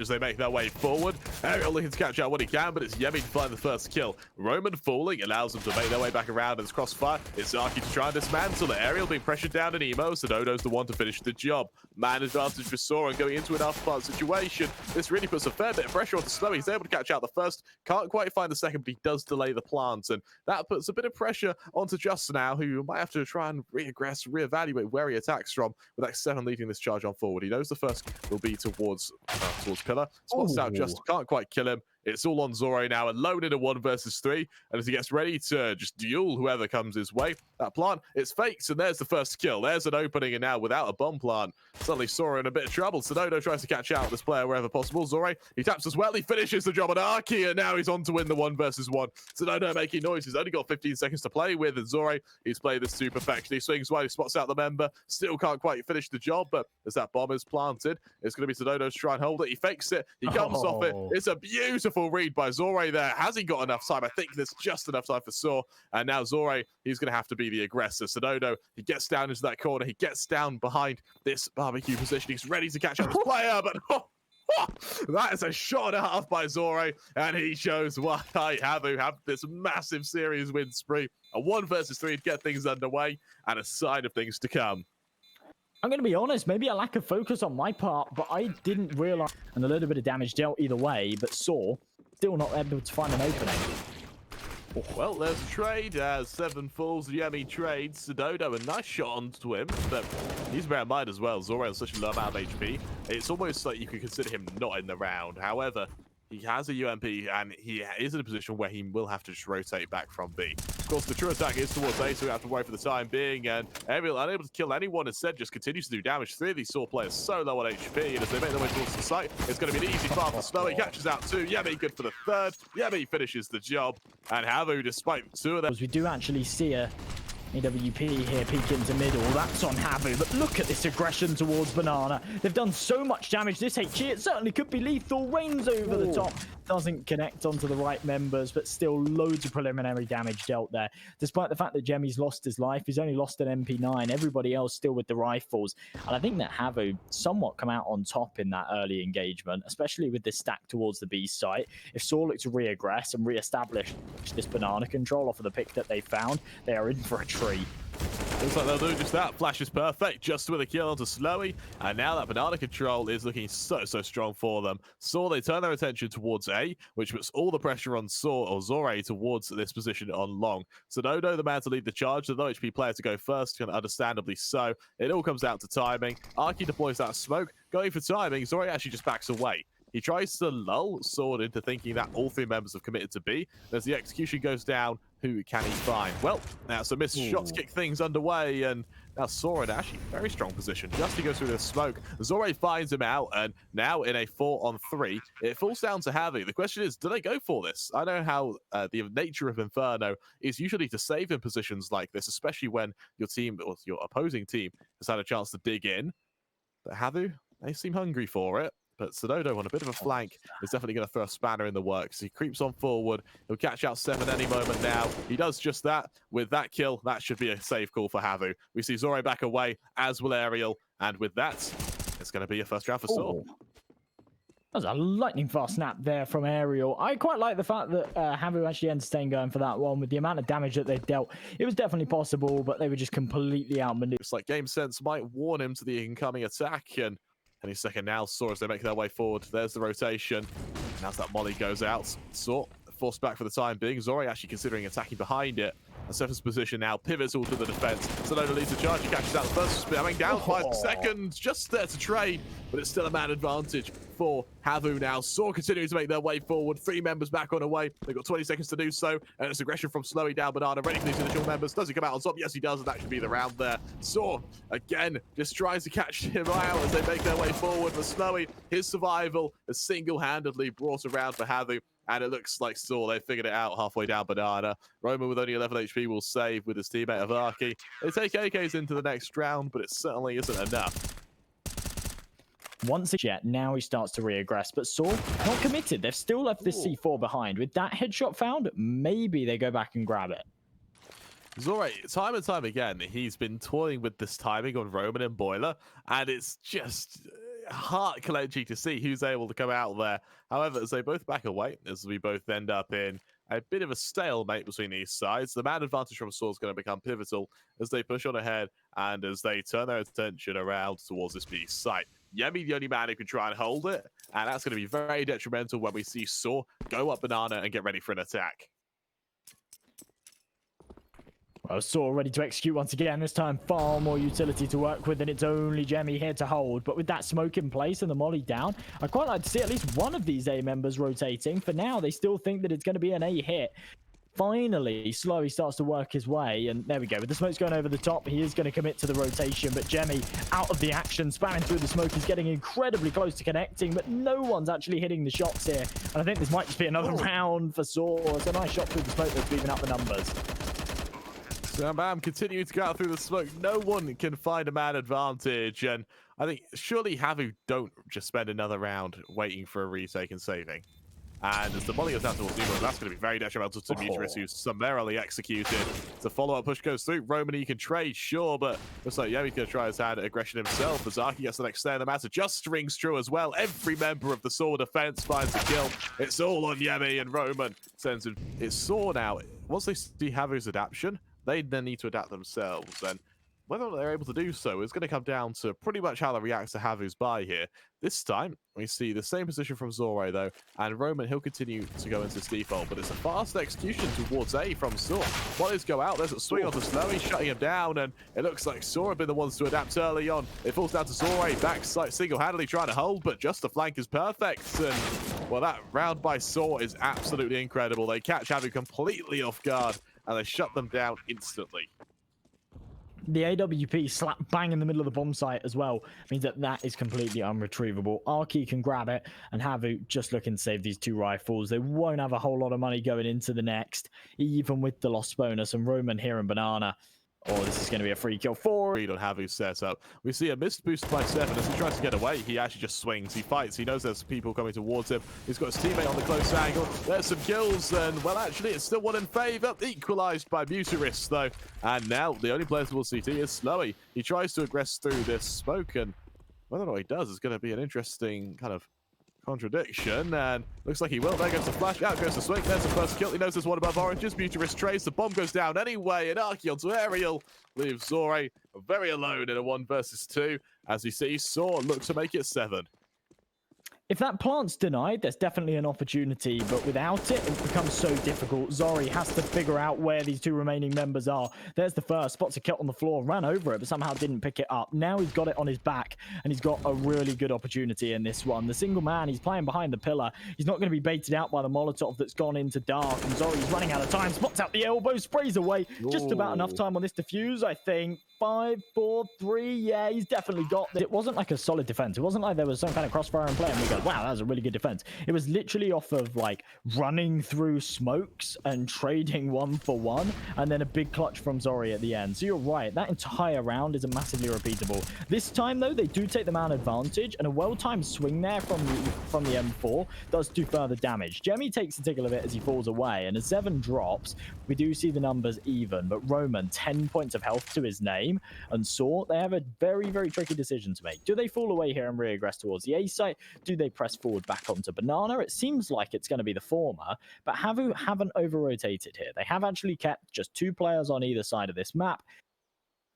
as they make their way forward. Ariel looking to catch out what he can, but it's Yemi to find the first kill. Roman falling allows them to make their way back around as crossfire. It's Arky to try and dismantle it. Ariel being pressured down in Emo, so Dodo's the one to finish the job. Man advantage for Soren going into an afterpart situation. This really puts a fair bit of pressure onto Slowy. He's able to catch out the first, can't quite find the second, but he does delay the plants, and that puts a bit of pressure onto Just now, who might have to try and reevaluate where he attacks from, with X7 leading this charge on forward. He knows the first will be towards Pillar. Spots out Just, can't quite kill him. It's all on Zoro now, alone in a 1 versus 3. And as he gets ready to just duel whoever comes his way, that plant, it's faked, and there's the first kill. There's an opening, and now without a bomb plant, suddenly Zoro in a bit of trouble. Sonodo tries to catch out this player wherever possible. Zoro, he taps as well. He finishes the job on Arky, and now he's on to win the 1 versus 1. Sonodo making noise. He's only got 15 seconds to play with, and Zoro, he's played this to perfection. He swings wide, he spots out the member, still can't quite finish the job, but as that bomb is planted, it's going to be Sonodo to try and hold it. He fakes it, he comes off it. It's a beautiful read by Zoro there. Has he got enough time? I think there's just enough time for Saw, and now Zoro, he's going to have to be the aggressor. Sonodo, he gets down into that corner, he gets down behind this barbecue position, he's ready to catch up this player, but that is a shot and a half by Zoro, and he shows why HAVU have this massive series win spree. A 1 versus 3 to get things underway, and a sign of things to come. I'm going to be honest, maybe a lack of focus on my part, but I didn't realize, and a little bit of damage dealt either way, but Saw still not able to find an opening. Well, there's a trade as 7 falls. Yemi trades Sonodo, a nice shot onto him, but he's bear in mind as well, Zoro has such a low amount of HP. It's almost like you could consider him not in the round. However, he has a UMP, and he is in a position where he will have to just rotate back from B. Of course, the true attack is towards A, so we have to wait for the time being, and Ariel, unable to kill anyone, instead just continues to do damage. 3 of these Saw players so low on HP, and as they make their way towards the site, it's going to be an easy far for Snow. He catches out 2. Yemi good for the 3rd. Yemi finishes the job, and HAVU, despite 2 of them... We do actually see a AWP here peek into middle. That's on HAVU, but look at this aggression towards Banana. They've done so much damage. This HE, it certainly could be lethal. Rains over the top. Doesn't connect onto the right members, but still loads of preliminary damage dealt there. Despite the fact that Jemmy's lost his life, he's only lost an MP9. Everybody else still with the rifles. And I think that HAVU somewhat come out on top in that early engagement, especially with this stack towards the B site. If Saw look to re-aggress and re-establish this Banana control off of the pick that they found, they are in for a treat. Looks like they'll do just that. Flash is perfect, just with a kill onto Slowy. And now that Banana control is looking so strong for them. Saw, they turn their attention towards A, which puts all the pressure on Saw, or Zore, towards this position on long. Sonodo, the man to lead the charge, the low HP player to go first, and understandably so. It all comes down to timing. Arky deploys that smoke. Going for timing, Zore actually just backs away. He tries to lull Sword into thinking that all 3 members have committed to B. As the execution goes down, who can he find? Well, now some missed shots kick things underway, and now Sword actually very strong position. Just he goes through the smoke. Zore finds him out, and now in a 4-on-3, it falls down to HAVU. The question is, do they go for this? I know how the nature of Inferno is usually to save in positions like this, especially when your team or your opposing team has had a chance to dig in. But HAVU, they seem hungry for it. But Sonodo on a bit of a flank is definitely going to throw a spanner in the works. He creeps on forward. He'll catch out 7 any moment now. He does just that. With that kill, that should be a safe call for HAVU. We see Zore back away, as will Ariel. And with that, it's going to be a first round for Saw. That was a lightning fast snap there from Ariel. I quite like the fact that HAVU actually entertained going for that one. With the amount of damage that they've dealt, it was definitely possible, but they were just completely outmaneuvered. It's like game sense might warn him to the incoming attack, and any second now, Saw, as they make their way forward. There's the rotation. Now as that molly goes out, Saw forced back for the time being. Zore actually considering attacking behind it. A Seven's position now, pivots all to the defense. Sonodo leads the charge, he catches out the first, spamming down 5 seconds, just there to trade, but it's still a man advantage for HAVU now. Saw continuing to make their way forward, 3 members back on the way. They've got 20 seconds to do so, and it's aggression from Slowy down Banana, ready for these initial members. Does he come out on top? Yes, he does, and that should be the round there. Saw, again, just tries to catch him out as they make their way forward for Slowy. His survival is single-handedly brought around for HAVU. And it looks like Saw, they figured it out halfway down Banana. Roman with only 11 HP will save with his teammate of Arky. They take AKs into the next round, but it certainly isn't enough. Once again, now he starts to reaggress, but Saw not committed. They've still left this C4 behind. With that headshot found, maybe they go back and grab it. Zore, time and time again, he's been toying with this timing on Roman and Boiler, and it's just... heart-clenching to see who's able to come out there. However, as they both back away, as we both end up in a bit of a stalemate between these sides, the man advantage from Saw is going to become pivotal as they push on ahead and as they turn their attention around towards this B site. Yemi, the only man who can try and hold it, and that's going to be very detrimental when we see Saw go up Banana and get ready for an attack. Well, Saw ready to execute once again. This time, far more utility to work with, and it's only Jemmy here to hold. But with that smoke in place and the molly down, I'd quite like to see at least one of these A members rotating. For now, they still think that it's going to be an A hit. Finally, Slowly starts to work his way, and there we go. With the smoke's going over the top, he is going to commit to the rotation, but Jemmy out of the action, spamming through the smoke, is getting incredibly close to connecting, but no one's actually hitting the shots here. And I think this might just be another round for Saw. It's a nice shot through the smoke that's even up the numbers. Bam continuing to go out through the smoke. No one can find a man advantage, and I think surely HAVU don't just spend another round waiting for a retake and saving. And as the volley goes out towards Nemo, that's going to be very detrimental to Muturis, who's summarily executed. The follow-up push goes through. Roman, you can trade, sure, but looks like Yemi's going to try his hand at aggression himself. Bazaki gets the next stay in the matter, just rings true as well. Every member of the Saw defense finds a kill. It's all on Yemi, and Roman sends it. It's Saw now. Once they see HAVU's adaptation, they then need to adapt themselves, and whether or not they're able to do so is going to come down to pretty much how they react to HAVU's buy here. This time, we see the same position from Zorro, though, and Roman, he'll continue to go into his default, but it's a fast execution towards A from Saw. Volleys go out, there's a swing onto Snowy, shutting him down, and it looks like Saw have been the ones to adapt early on. It falls down to Zorro, backside single-handedly trying to hold, but just the flank is perfect, and well, that round by Saw is absolutely incredible. They catch HAVU completely off guard, and they shut them down instantly. The AWP slap bang in the middle of the bomb site as well means that that is completely unretrievable. Arky can grab it, and HAVU just looking to save these two rifles. They won't have a whole lot of money going into the next, even with the lost bonus. And Roman here and Banana. Oh, this is going to be a free kill. 4 read on HAVU's setup. We see a missed boost by 7. As he tries to get away, he actually just swings. He fights. He knows there's people coming towards him. He's got his teammate on the close angle. There's some kills, and well, actually, it's still one in favor. Equalized by Muturis, though. And now the only player we'll CT is Snowy. He tries to aggress through this smoke, and whether or not he does is going to be an interesting kind of contradiction, and looks like he will. There goes the flash, out goes the swing, there's the first kill. He knows there's one above oranges. Muturis trace, the bomb goes down anyway, and Arky onto Aerial leaves Zorre very alone in a 1 versus 2. As we see, Saw look to make it 7. If that plant's denied, there's definitely an opportunity, but without it, it becomes so difficult. Zori has to figure out where these two remaining members are. There's the first, spots a kill on the floor, ran over it, but somehow didn't pick it up. Now he's got it on his back, and he's got a really good opportunity in this one. The single man, he's playing behind the pillar. He's not going to be baited out by the Molotov that's gone into dark, and Zori's running out of time, spots out the elbow, sprays away. Just about enough time on this defuse, I think. 5, 4, 3, yeah, he's definitely got this. It wasn't like a solid defense. It wasn't like there was some kind of crossfire in play and we go, wow, that was a really good defense. It was literally off of like running through smokes and trading 1 for 1, and then a big clutch from Zori at the end. So you're right, that entire round isn't massively repeatable. This time though, they do take the man advantage, and a well-timed swing there from the M4 does do further damage. Jemmy takes a tickle of it as he falls away, and as 7 drops, we do see the numbers even, but Roman, 10 points of health to his name, and Saw, they have a very, very tricky decision to make. Do they fall away here and reaggress towards the A site? Do they press forward back onto Banana? It seems like it's going to be the former, but HAVU haven't over-rotated here. They have actually kept just 2 players on either side of this map.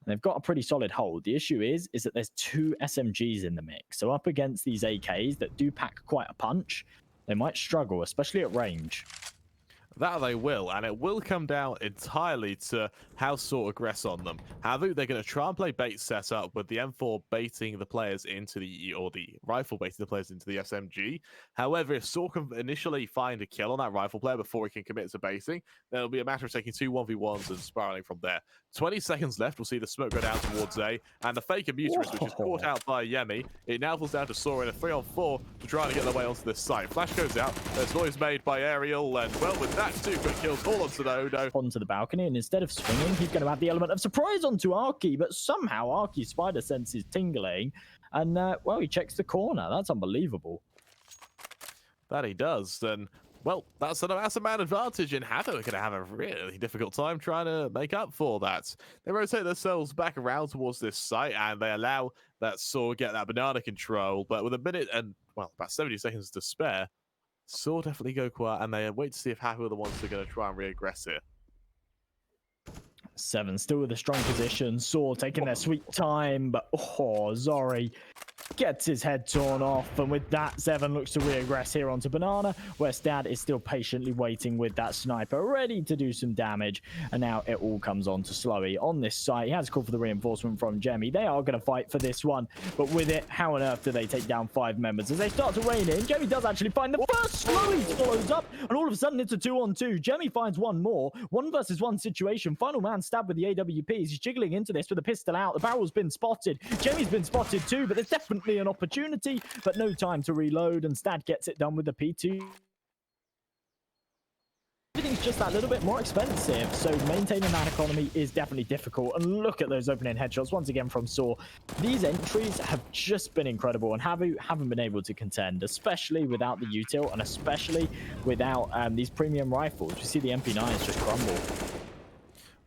They've got a pretty solid hold. The issue is that there's 2 SMGs in the mix. So up against these AKs that do pack quite a punch, they might struggle, especially at range. That they will, and it will come down entirely to how Saw aggress on them. HAVU, they're going to try and play bait setup with the M4 baiting the players into the, or the rifle baiting the players into the SMG. However, if Saw can initially find a kill on that rifle player before he can commit to baiting, then it'll be a matter of taking 2 1v1s and spiraling from there. 20 seconds left, we'll see the smoke go down towards A, and the fake of Muturis, which is caught out by Yemi. It now falls down to Saw in a 3-on-4 to try and get their way onto this site. Flash goes out, there's noise made by Aerial, and well, with that, 2 quick kills all onto the Odo. Onto the balcony, and instead of swinging, he's going to have the element of surprise onto Arky, but somehow Arky's spider sense is tingling, and well, he checks the corner. That's unbelievable. That he does, and Well, that's a massive man advantage, and HAVU are going to have a really difficult time trying to make up for that. They rotate themselves back around towards this site, and they allow that Saw get that banana control. But with a minute and, well, about 70 seconds to spare, Saw definitely go quiet, and they wait to see if HAVU are the ones who are going to try and re-aggress here. Seven still with a strong position. Saw taking their sweet time, but Zori gets his head torn off, and with that, Seven looks to re-aggress here onto Banana, where Stad is still patiently waiting with that sniper, ready to do some damage. And now it all comes on to Slowy on this site. He has called for the reinforcement from Jemmy. They are going to fight for this one, but with it, how on earth do they take down 5 members? As they start to rain in, Jemmy does actually find the first. Slowy follows up, and all of a sudden it's a 2-on-2. Jemmy finds one more. 1 versus 1 situation. Final man Stab with the AWP. He's jiggling into this with a pistol out. The barrel's been spotted. Jemmy's been spotted too, but there's definitely an opportunity, but no time to reload, and Stad gets it done with the P2. Everything's just that little bit more expensive, so maintaining that economy is definitely difficult. And look at those opening headshots once again from Saw. These entries have just been incredible, and HAVU haven't been able to contend, especially without the util and especially without these premium rifles. You see the MP9s just crumble.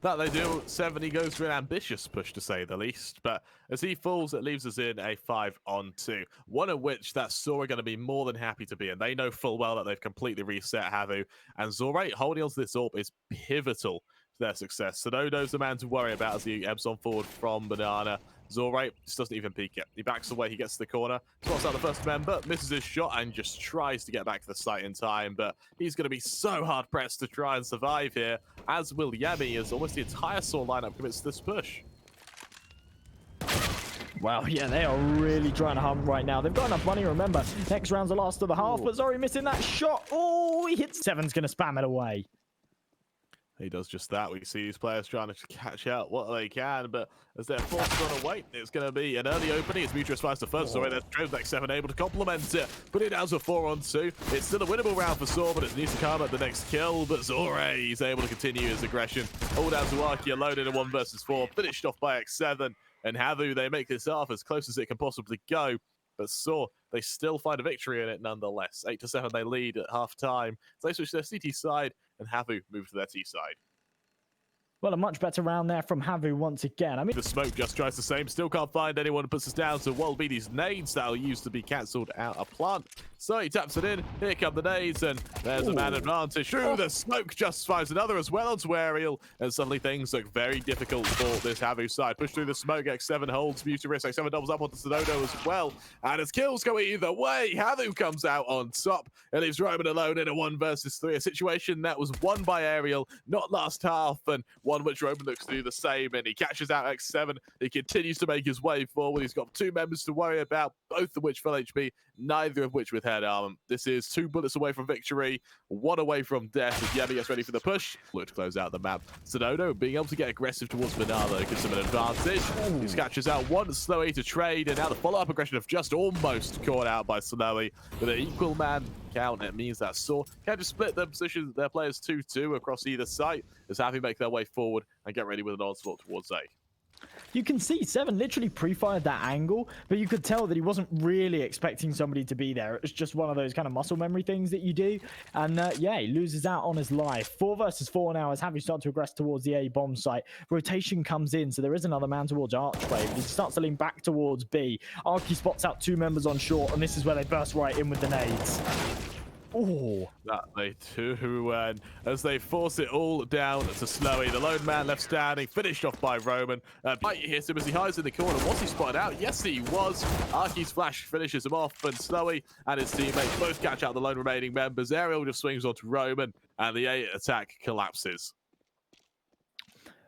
That they do. 70 goes for an ambitious push, to say the least. But as he falls, it leaves us in a 5-on-2. One of which that Saw are going to be more than happy to be in. They know full well that they've completely reset HAVU. And Zorate holding onto this AWP is pivotal to their success. Sonodo's the man to worry about as he ebbs on forward from Banana. Zorate just doesn't even peek it. He backs away, he gets to the corner, spots out the first member, misses his shot, and just tries to get back to the site in time. But he's going to be so hard-pressed to try and survive here, as will Yemi, as almost the entire Saw lineup commits to this push. Well, yeah, they are really trying to hunt right now. They've got enough money, remember. Next round's the last of the half, but Zori missing that shot. Oh, he hits. Seven's going to spam it away. He does just that. We see these players trying to catch out what they can, but as they're forced to run away, it's going to be an early opening as Mutrus finds the first. Sorry, there's Traveback 7 able to complement it. Put it down to a 4-on-2. It's still a winnable round for Saw, but it needs to come at the next kill. But Zore is able to continue his aggression. All down to Arky alone in a 1 versus 4. Finished off by X7. And HAVU, they make this half as close as it can possibly go. But Saw, they still find a victory in it nonetheless. 8-7 they lead at half time. So they switch to their CT side, and HAVU move to their T side. Well, a much better round there from HAVU once again. I mean, the smoke just tries the same. Still can't find anyone. Puts us down to what will be these nades that will used to be cancelled out of plant. So he taps it in. Here come the nades, and there's a man advantage. Through the smoke just finds another as well onto Aerial, and suddenly things look very difficult for this HAVU side. Push through the smoke. X7 holds Mutarist. X7 doubles up onto Sonodo as well, and as kills go either way, HAVU comes out on top and leaves Roman alone in a 1 versus 3. A situation that was won by Aerial, not last half, and one which Roman looks to do the same, and he catches out X7. He continues to make his way forward. He's got 2 members to worry about, both of which full HP, neither of which with head armor. This is 2 bullets away from victory, 1 away from death as Yemi gets ready for the push. Look to close out the map. Sonodo being able to get aggressive towards Bernardo gives him an advantage. He catches out 1 Slowy to trade, and now the follow-up aggression of just almost caught out by Slowy. With an equal man count, it means that Saw can just split their position, their players 2-2 across either site, as HAVU make their way forward and get ready with an onslaught towards A. You can see Seven literally pre-fired that angle, but you could tell that he wasn't really expecting somebody to be there. It was just one of those kind of muscle memory things that you do. And yeah, he loses out on his life. 4 versus 4 now as HAVU start to aggress towards the A bomb site. Rotation comes in, so there is another man towards Archway. He starts to lean back towards B. Arky spots out 2 members on short, and this is where they burst right in with the nades. Oh, that they do, and as they force it all down to Slowy, the lone man left standing, finished off by Roman. Bite hits him as he hides in the corner. Was he spotted out? Yes, he was. Arky's flash finishes him off, and Slowy and his teammates both catch out the lone remaining members. Aerial just swings onto Roman, and the A attack collapses.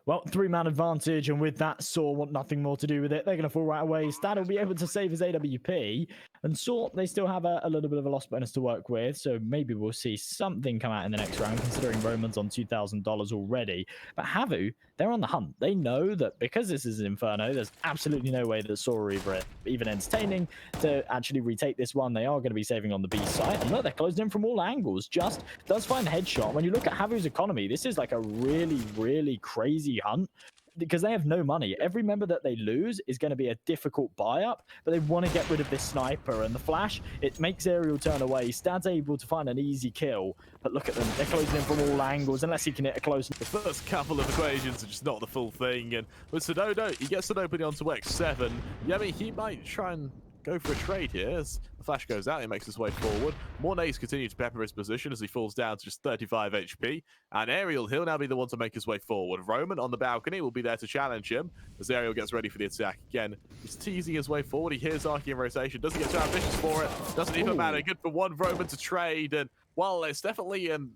Well, 3-man advantage, and with that, Saw want nothing more to do with it. They're going to fall right away. Stad will be able to save his AWP, and Saw, they still have a little bit of a loss bonus to work with, so maybe we'll see something come out in the next round, considering Roman's on $2,000 already. But HAVU, they're on the hunt. They know that because this is an Inferno, there's absolutely no way that Saw are even entertaining to actually retake this one. They are going to be saving on the B side, and look, they're closed in from all angles. Just does find the headshot. When you look at HAVU's economy, this is like a really, really crazy hunt. because they have no money. Every member that they lose is going to be a difficult buy up, but they want to get rid of this sniper and the flash. It makes Aerial turn away. Stad's able to find an easy kill, but look at them. They're closing in from all angles unless he can hit a close. The first couple of equations are just not the full thing, and with Sododo, he gets an opening onto X7. Yemi, he might try and go for a trade here. As the flash goes out, he makes his way forward. More nades continue to pepper his position as he falls down to just 35 HP. And Aerial, he'll now be the one to make his way forward. Roman on the balcony will be there to challenge him as Aerial gets ready for the attack. Again, he's teasing his way forward. He hears Arky in rotation. Doesn't get too ambitious for it. Doesn't even matter. Good for one Roman to trade. And while it's definitely an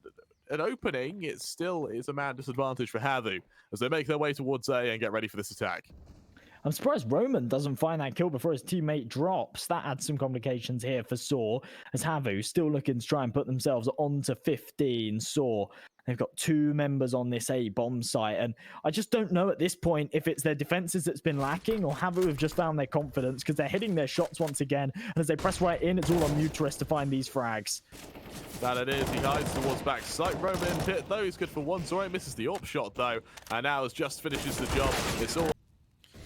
opening, it still is a man disadvantage for HAVU as they make their way towards A and get ready for this attack. I'm surprised Roman doesn't find that kill before his teammate drops. That adds some complications here for Saw, as HAVU still looking to try and put themselves onto 15. Saw, they've got 2 members on this A bomb site, and I just don't know at this point if it's their defenses that's been lacking or HAVU have just found their confidence because they're hitting their shots once again, and as they press right in, it's all on Muterus to find these frags. That it is. He hides towards back sight. Roman hit though. He's good for one. Zori misses the AWP shot though, and now has just finishes the job. It's all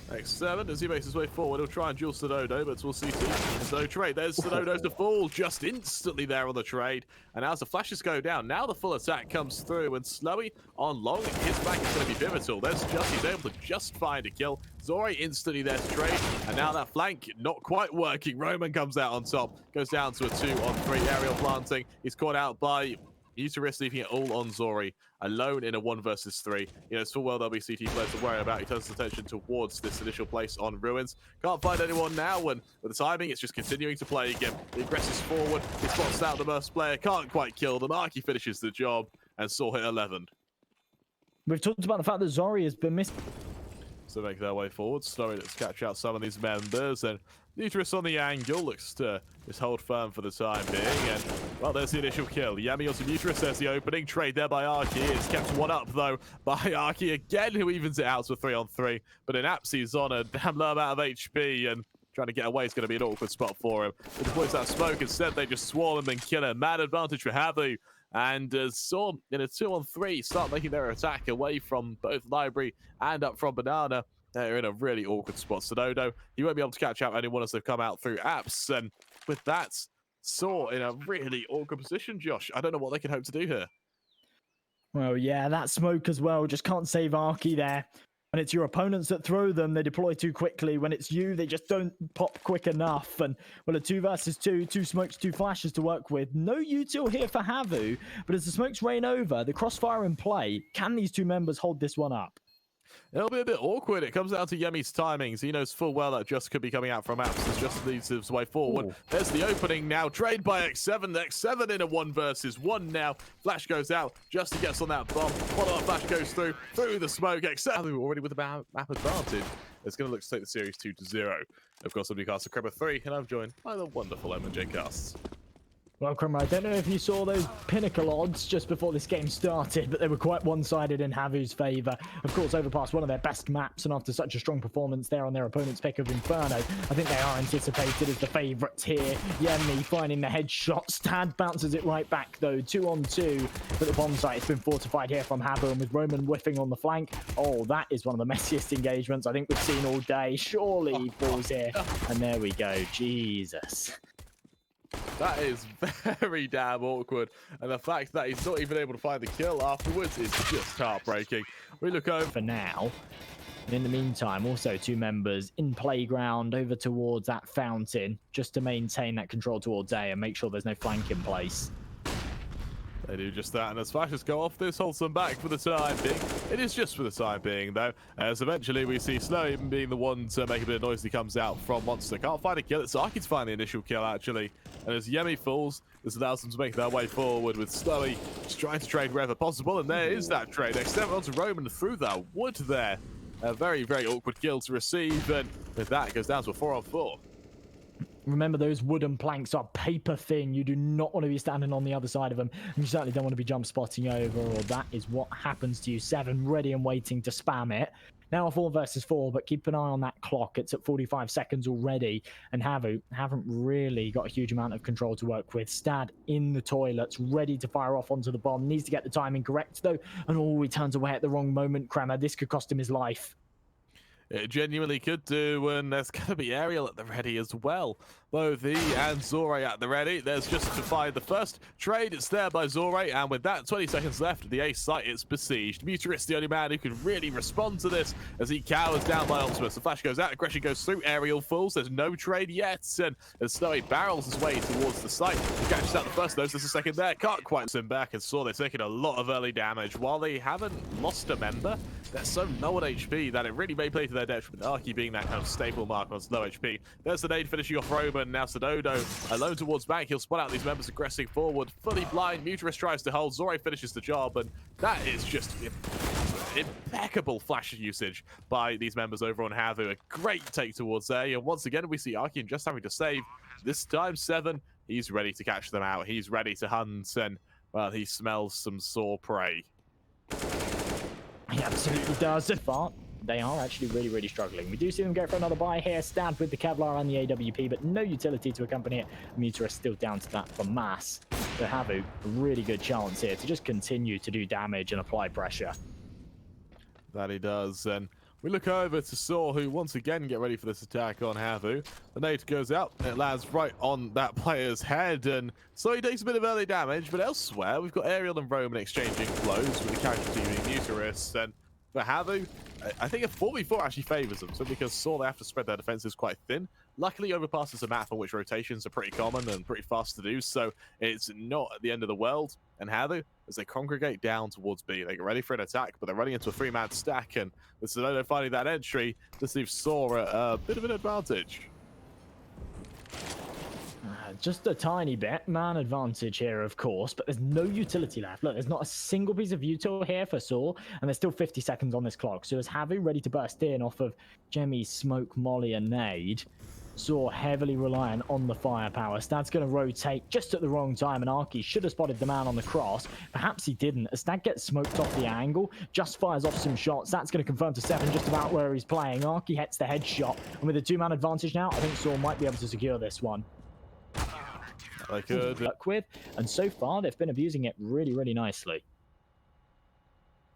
X7 as he makes his way forward. He'll try and duel Sododo, but we'll see. There's no trade. There's Sododo's the fall just instantly there on the trade. And as the flashes go down, now the full attack comes through. And Slowy on long, his back is going to be pivotal. There's just, he's able to just find a kill. Zori instantly there to trade. And now that flank not quite working. Roman comes out on top. Goes down to a 2-on-3 aerial planting. He's caught out by Muterus, leaving it all on Zori, alone in a 1 versus 3. You know, it's full well there'll be CT players to worry about. He turns his attention towards this initial place on Ruins. Can't find anyone now, and with the timing, it's just continuing to play again. He aggresses forward, he spots out the burst player, can't quite kill them. Arky finishes the job, and Saw hit 11. We've talked about the fact that Zori has been missed. So make their way forward. Slowly, let's catch out some of these members, and Muterus on the angle looks to just hold firm for the time being, and well, there's the initial kill. Yami onto Muterus, there's the opening. Trade there by Arky. It's kept one up though by Arky again, who evens it out to a 3-on-3. But in Apps, he's on a damn low amount of HP, and trying to get away is going to be an awkward spot for him. He deploys that smoke, instead they just swarm him and kill him. Mad advantage for HAVU. And Saw in a 2-on-3 start making their attack away from both Library and up from Banana. They're in a really awkward spot. Sododo, he won't be able to catch out anyone as they've come out through Apps. And with that, Saw in a really awkward position, Josh. I don't know what they can hope to do here. Well, yeah, that smoke as well just can't save Arky there. When it's your opponents that throw them, they deploy too quickly. When it's you, they just don't pop quick enough. And, well, a 2 versus 2, 2 smokes, 2 flashes to work with. No util here for HAVU, but as the smokes rain over, the crossfire in play, can these 2 members hold this one up? It'll be a bit awkward. It comes down to Yemi's timings. He knows full well that Just could be coming out from Apps as Just leads his way forward. Ooh. There's the opening now. Trade by X7. X7 in a 1 versus 1 now. Flash goes out. Just gets on that bomb. Follow-up flash goes through the smoke. X7 already with the map advantage. It's going to look to take the series 2-0. Of course, I'll be Caster Crabber 3, and I'm joined by the wonderful M&J Casts. Well, Crummer, I don't know if you saw those Pinnacle odds just before this game started, but they were quite one-sided in HAVU's favour. Of course, Overpass, one of their best maps, and after such a strong performance there on their opponent's pick of Inferno, I think they are anticipated as the favourites here. Yemi finding the headshot. Stad bounces it right back, though. 2-on-2, but the bomb site has been fortified here from HAVU, and with Roman whiffing on the flank, oh, that is one of the messiest engagements I think we've seen all day. Surely he falls here, and there we go. Jesus. That is very damn awkward, and the fact that he's not even able to find the kill afterwards is just heartbreaking. We look over for now. And in the meantime, also 2 members in playground over towards that fountain, just to maintain that control towards A and make sure there's no flank in place. They do just that, and as flashes go off, this holds them back for the time being. It is just for the time being, though, as eventually we see Slow being the one to make a bit of noise as he comes out from Monster. Can't find a kill. It's Arky to find the initial kill, actually. And as Yemi falls, this allows them to make their way forward with Slowy just trying to trade wherever possible, and there is that trade. Extend onto Roman through that wood there. A very, very awkward kill to receive, and with that, it goes down to a 4-on-4. Remember, those wooden planks are paper thin. You do not want to be standing on the other side of them. And you certainly don't want to be jump spotting over, or that is what happens to you. 7 ready and waiting to spam it. Now a 4 versus 4, but keep an eye on that clock. It's at 45 seconds already. And HAVU haven't really got a huge amount of control to work with. Stad in the toilets, ready to fire off onto the bomb. Needs to get the timing correct, though. And oh, he turns away at the wrong moment, Kramer. This could cost him his life. It genuinely could do, and there's going to be Aerial at the ready as well. Both he and Zorre at the ready. There's just to find the first trade. It's there by Zorre, and with that, 20 seconds left, the ace site is besieged. Muturist, the only man who can really respond to this as he cowers down by Ultimus. The flash goes out, aggression goes through, Aerial falls. There's no trade yet, and as Snowy barrels his way towards the site, he catches out the first nose. There's a second there, can't quite send back, and saw they're taking a lot of early damage. While they haven't lost a member, they're so low on HP that it really may play to their detriment. Arky being that kind of staple mark on low HP. There's the nade finishing off Roman. Now Sododo alone towards back. He'll spot out these members aggressing forward. Fully blind. Muturist tries to hold. Zorre finishes the job, and that is just impeccable flash usage by these members over on HAVU. A great take towards A, and once again we see Arky just having to save. This time 7. He's ready to catch them out. He's ready to hunt, and well, he smells some sore prey. He absolutely does. But they are actually really struggling. We do see them go for another buy here. Stand with the Kevlar and the AWP, but no utility to accompany it. Muturist still down to that for mass. So HAVU, a really good chance here to just continue to do damage and apply pressure. That he does, and we look over to Saw, who once again get ready for this attack on HAVU. The nade goes out, and it lands right on that player's head, and so he takes a bit of early damage, but elsewhere we've got Aerial and Roman exchanging blows with the casualty being Muturist, and for HAVU, I think a 4v4 actually favors them, so because Saw, they have to spread their defenses quite thin. Luckily, Overpass is a map on which rotations are pretty common and pretty fast to do, so it's not at the end of the world. And HAVU, as they congregate down towards B, they get ready for an attack, but they're running into a 3-man stack, and with Sododo finding that entry, this leaves Saw a bit of an advantage. Just a tiny bit. Man advantage here, of course, but there's no utility left. Look, there's not a single piece of util here for Saw, and there's still 50 seconds on this clock. So as HAVU ready to burst in off of Jemmy's smoke, molly, and nade, Saw heavily reliant on the firepower. Stad's going to rotate just at the wrong time, and Arky should have spotted the man on the cross. Perhaps he didn't. As Stad gets smoked off the angle, just fires off some shots. That's going to confirm to 7 just about where he's playing. Arky hits the headshot, and with a 2-man advantage now, I think Saw might be able to secure this one. I could work with, and so far they've been abusing it really nicely.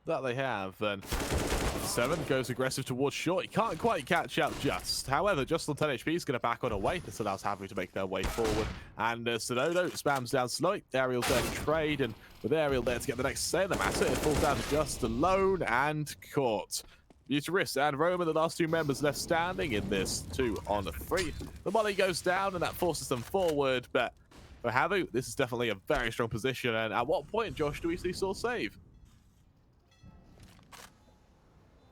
That they have, and 7 goes aggressive towards short. He can't quite catch up just. However, just on 10 HP, he's going to back on away. This allows HAVU to make their way forward. And Sododo spams down slowly. Aerial's there to trade, and with Aerial there to get the next say in the matter, it falls down to just alone and caught. Muturist and Roman, the last 2 members left standing in this 2-on-3. The molly goes down, and that forces them forward, but for HAVU, this is definitely a very strong position. And at what point, Josh, do we see Saw save?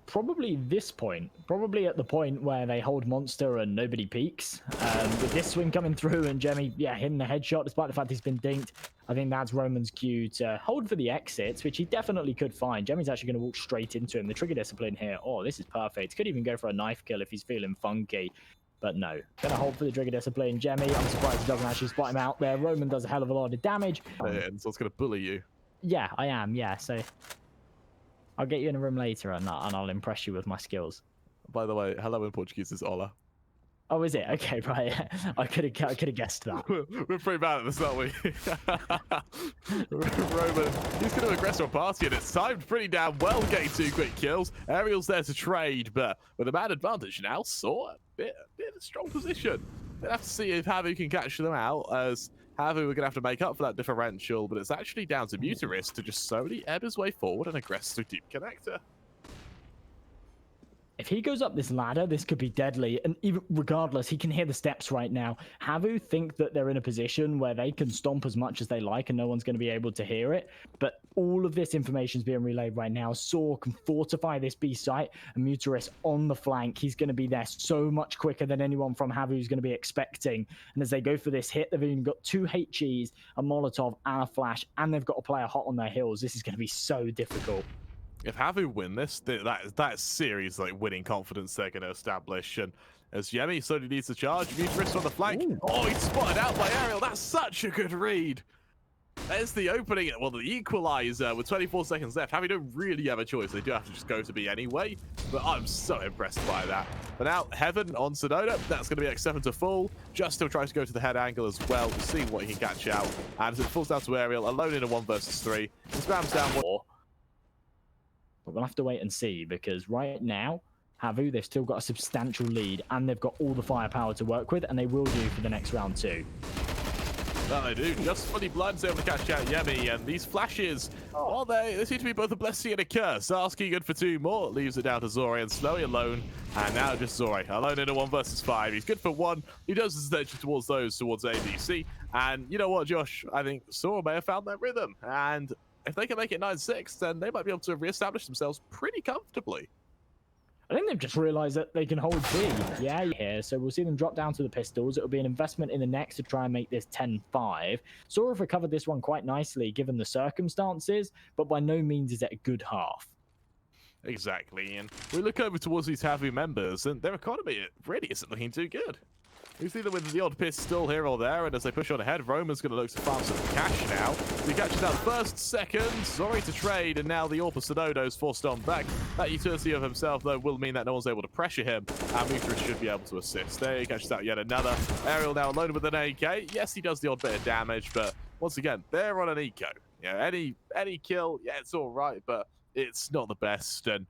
Probably this point. Probably at the point where they hold Monster and nobody peeks. With this swing coming through and Jemmy, hitting the headshot despite the fact he's been dinked. I think that's Roman's cue to hold for the exits, which he definitely could find. Jemmy's actually going to walk straight into him. The trigger discipline here. Oh, this is perfect. Could even go for a knife kill if he's feeling funky. But no, gonna hold for the trigger discipline. Jemmy, I'm surprised he doesn't actually spot him out there. Roman does a hell of a lot of damage. And so it's gonna bully you. Yeah, I am. Yeah, so I'll get you in a room later and I'll impress you with my skills. By the way, hello in Portuguese is hola. Oh, is it? Okay, right. I could have guessed that. We're pretty bad at this, aren't we? Roman, he's going to aggress on party, and it's timed pretty damn well, getting 2 quick kills. Aerial's there to trade, but with a man advantage now, Saw a bit of a strong position. We'll have to see if HAVU can catch them out, as HAVU are going to have to make up for that differential, but it's actually down to Muturist to just slowly ebb his way forward and aggress through deep connector. If he goes up this ladder, this could be deadly. And even regardless, he can hear the steps right now. HAVU think that they're in a position where they can stomp as much as they like and no one's going to be able to hear it. But all of this information is being relayed right now. Saw can fortify this B site, and Muturist on the flank. He's going to be there so much quicker than anyone from HAVU is going to be expecting. And as they go for this hit, they've even got 2 HEs, a Molotov, and a flash, and they've got a player hot on their heels. This is going to be so difficult. If HAVU win this, that series winning confidence they're going to establish. And as Yemi slowly needs to charge, Muturist on the flank. Ooh. Oh, he's spotted out by Aerial. That's such a good read. There's the opening, well, the equalizer with 24 seconds left. HAVU don't really have a choice. They do have to just go to B anyway. But I'm so impressed by that. But now, Heaven on Sododo. That's going to be X7 to full. Just still tries to go to the head angle as well, seeing what he can catch out. And as it falls down to Aerial, alone in a 1 versus 3. He spams down 1 more. But we'll have to wait and see, because right now, HAVU, they've still got a substantial lead, and they've got all the firepower to work with, and they will do for the next round too. Well, they do. Just fully blind's able to catch out Yemi, and these flashes, well, they seem to be both a blessing and a curse. Arsky good for 2 more, leaves it down to Zore and Snowy alone, and now just Zore alone in a 1 versus 5. He's good for 1. He does his attention towards ABC, and you know what, Josh? I think Zore may have found their rhythm, and if they can make it 9-6, then they might be able to reestablish themselves pretty comfortably. I think they've just realized that they can hold B. Yeah, here. So we'll see them drop down to the pistols. It'll be an investment in the next to try and make this 10-5. Saw have recovered this one quite nicely given the circumstances, but by no means is it a good half. Exactly, and we look over towards these HAVU members, and their economy really isn't looking too good. We see them with the odd pistol here or there, and as they push on ahead, Roman's going to look to farm some cash now. He catches out first, second, Zori to trade, and now the AWP of Sonodo's forced on back. That utility of himself, though, will mean that no one's able to pressure him, and Mutra should be able to assist. There he catches out yet another. Aerial now alone with an AK. Yes, he does the odd bit of damage, but once again, they're on an eco. You know, any kill, yeah, it's all right, but it's not the best, and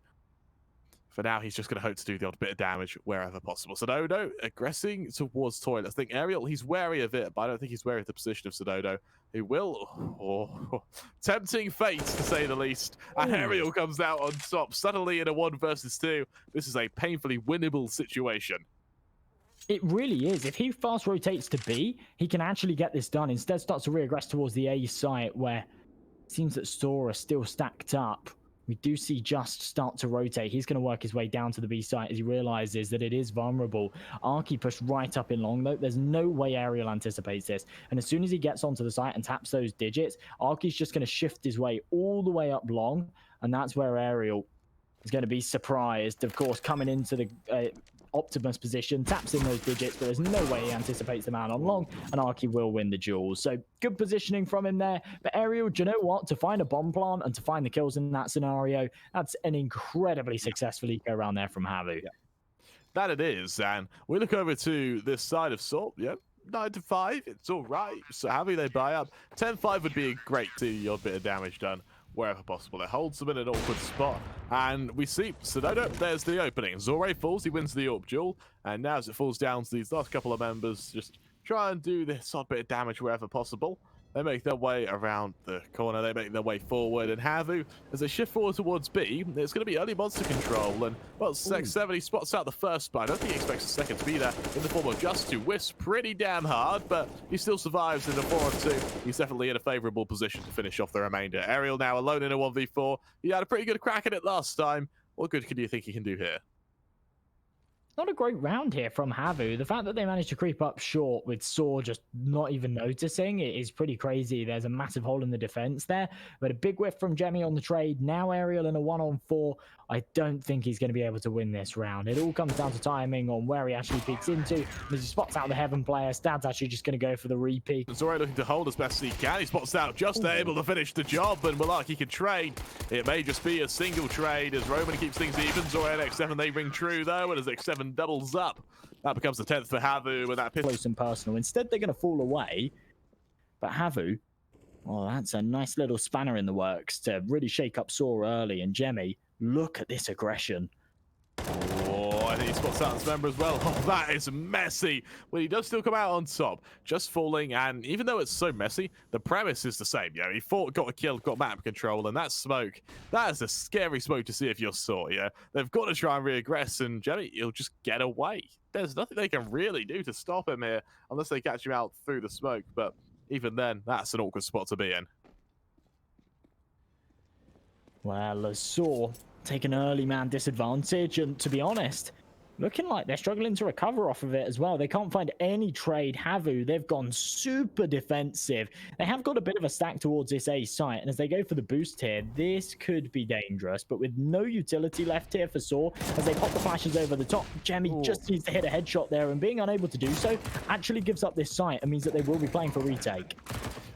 for now, he's just going to hope to do the odd bit of damage wherever possible. Sonodo aggressing towards toilet. I think Aerial, he's wary of it, but I don't think he's wary of the position of Sonodo, who will... tempting fate, to say the least. And Aerial comes out on top, suddenly in a 1 versus 2. This is a painfully winnable situation. It really is. If he fast rotates to B, he can actually get this done. Instead, starts to regress towards the A site, where it seems that Sora is still stacked up. We do see Just start to rotate. He's going to work his way down to the B site as he realizes that it is vulnerable. Arky pushed right up in long, though. There's no way Aerial anticipates this. And as soon as he gets onto the site and taps those digits, Arky's just going to shift his way all the way up long. And that's where Aerial is going to be surprised, of course, coming into the Optimus position, taps in those digits, but there's no way he anticipates the man on long, and Arky will win the duel. So good positioning from him there. But Aerial, do you know what? To find a bomb plant and to find the kills in that scenario, that's an incredibly successful eco round there from HAVU. Yeah. That it is, and we look over to this side of Salt. Yep. 9-5, it's all right. So HAVU, they buy up. 10-5 would be great to your bit of damage done wherever possible. It holds them in an awkward spot, and we see Sonodo, there's the opening. Zore falls, he wins the AWP duel, and now as it falls down to these last couple of members, just try and do this odd bit of damage wherever possible. They make their way around the corner, they make their way forward, and HAVU, as they shift forward towards B, it's going to be early monster control, and, well, 7, he spots out the first, but I don't think he expects the second to be there, in the form of Just, who whiffs pretty damn hard, but he still survives in the 4-2. He's definitely in a favourable position to finish off the remainder. Aerial now alone in a 1v4. He had a pretty good crack at it last time. What good do you think he can do here? Not a great round here from HAVU. The fact that they managed to creep up short with Saw just not even noticing it is pretty crazy. There's a massive hole in the defense there, but a big whiff from Jemmy on the trade. Now Aerial in a 1-on-4. I don't think he's going to be able to win this round. It all comes down to timing on where he actually peeks into. As he spots out the Heaven player, Stad's actually just going to go for the repeat. Zore looking to hold as best as he can. He spots out Just able to finish the job, and Malarkey can trade. It may just be a single trade as Roman keeps things even. Zore and X7, they ring true though, and as X7 doubles up, that becomes the 10th for HAVU with that close and personal. Instead, they're going to fall away, but HAVU, well, that's a nice little spanner in the works to really shake up Saw early. And Jemmy, look at this aggression. Oh, I think he spots out his member as well. Oh, that is messy. Well, he does still come out on top, just falling, and even though it's so messy, the premise is the same. You know, he fought, got a kill, got map control, and that smoke, that is a scary smoke to see if you're Saw, yeah? They've got to try and reaggress, and Jemmy, he'll just get away. There's nothing they can really do to stop him here, unless they catch him out through the smoke, but even then, that's an awkward spot to be in. Well, Saw take an early man disadvantage, and to be honest, looking like they're struggling to recover off of it as well. They can't find any trade. HAVU, they've gone super defensive. They have got a bit of a stack towards this A site, and as they go for the boost here, this could be dangerous, but with no utility left here for Saw, as they pop the flashes over the top, Jemmy just needs to hit a headshot there, and being unable to do so actually gives up this site and means that they will be playing for retake.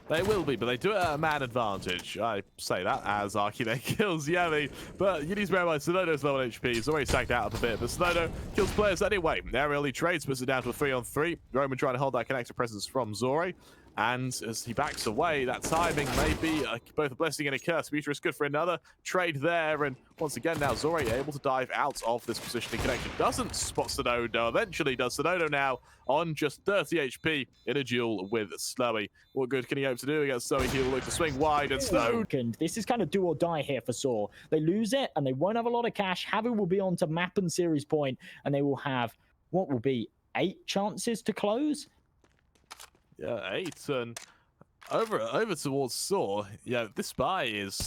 They will be, but they do it at a man advantage. I say that as Arky there kills Yemi, but you need to bear in mind Sonodo's low on HP. He's already sacked out a bit, but Sonodo kills players anyway. Aerial trades, puts it down to a 3-on-3. Roman trying to hold that connector presence from Zore. And as he backs away, that timing may be both a blessing and a curse. Future is good for another trade there. And once again, now Zore able to dive out of this positioning connection. Doesn't spot Sonodo. Eventually does. Sonodo now on just 30 HP in a duel with Snowy. What good can he hope to do against Snowy? He'll look to swing wide and Snow. This is kind of do or die here for Saw. They lose it and they won't have a lot of cash. HAVU will be on to map and series point, and they will have what will be 8 chances to close. Yeah, 8 and over towards Saw. Yeah, this buy is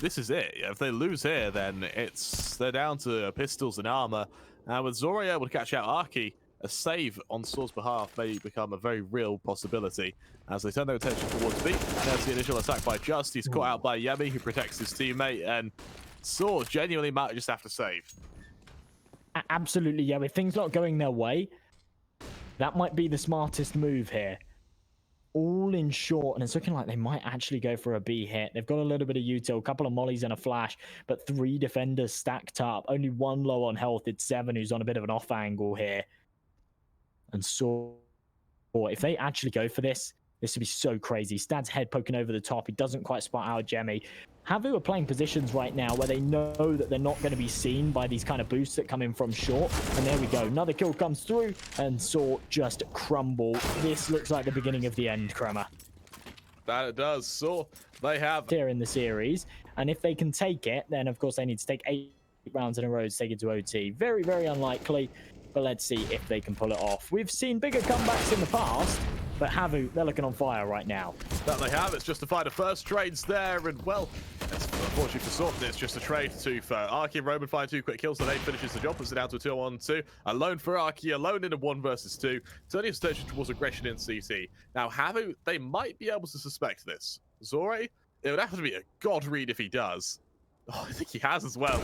this is it. Yeah, if they lose here, then they're down to pistols and armor. And with Zore able to catch out Arky, a save on Saw's behalf may become a very real possibility as they turn their attention towards B. There's the initial attack by Just. He's caught out by Yemi, who protects his teammate, and Saw genuinely might just have to save. Absolutely, yeah. With things not going their way, that might be the smartest move here. All in short, and it's looking like they might actually go for a B hit. They've got a little bit of util, a couple of mollies and a flash, but 3 defenders stacked up. Only 1 low on health. It's 7 who's on a bit of an off angle here. And so, if they actually go for this, this would be so crazy. Stad's head poking over the top. He doesn't quite spot out Jemmy. HAVU are playing positions right now where they know that they're not going to be seen by these kind of boosts that come in from short. And there we go. Another kill comes through and Saw just crumble. This looks like the beginning of the end, Kremer. That it does. Saw, they have here in the series. And if they can take it, then of course they need to take 8 rounds in a row to take it to OT. Very, very unlikely. But let's see if they can pull it off. We've seen bigger comebacks in the past, but HAVU, they're looking on fire right now. That they have. It's justified the first trades there, and well, it's unfortunately for Sort, it's just a trade to for Arky and Roman find 2 quick kills, so they finishes the job, puts it down to a 2-on-2. Alone for Arky, alone in a 1 versus 2. Turning his attention towards aggression in CT. Now, HAVU, they might be able to suspect this. Zore, it would have to be a god read if he does. Oh, I think he has as well.